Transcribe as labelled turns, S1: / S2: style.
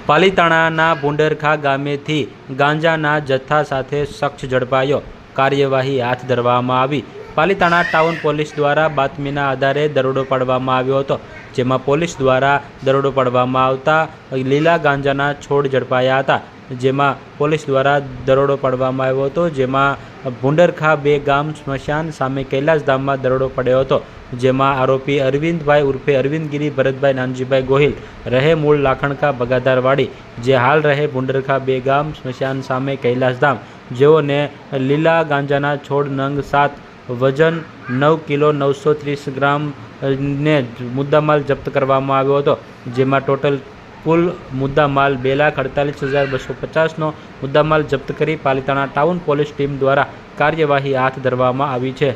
S1: પાલીતાણાના ભૂંડરખા ગામેથી ગાંજાના જથ્થા સાથે શખ્સ ઝડપાયો, કાર્યવાહી હાથ ધરવામાં આવી। પાલીતાણા ટાઉન પોલીસ દ્વારા બાતમીના આધારે દરોડો પાડવામાં આવ્યો હતો, જેમાં પોલીસ દ્વારા દરોડો પાડવામાં આવતા લીલા ગાંજાના છોડ ઝડપાયા હતા। જેમાં પોલીસ દ્વારા દરોડો પાડવામાં આવ્યો હતો, જેમાં ભૂંડરખા 2 ગામ સ્મશાન સામે કૈલાસધામમાં દરોડો પડ્યો હતો, જેમાં આરોપી અરવિંદભાઈ ઉર્ફે અરવિંદગીરી ભરતભાઈ નાનજીભાઈ ગોહિલ રહે મૂળ લાખણકા બગાદારવાડી, જે હાલ રહે ભૂંડરખા 2 ગામ સ્મશાન સામે કૈલાસધામ, જેઓને લીલા ગાંજાના છોડ નંગ 7 વજન 9 કિલો 930 ગ્રામ ને મુદ્દામાલ જપ્ત કરવામાં આવ્યો હતો, જેમાં ટોટલ કુલ મુદ્દામાલ 2,48,250નો મુદ્દામાલ જપ્ત કરી પાલીતાણા ટાઉન પોલીસ ટીમ દ્વારા કાર્યવાહી હાથ ધરવામાં આવી છે।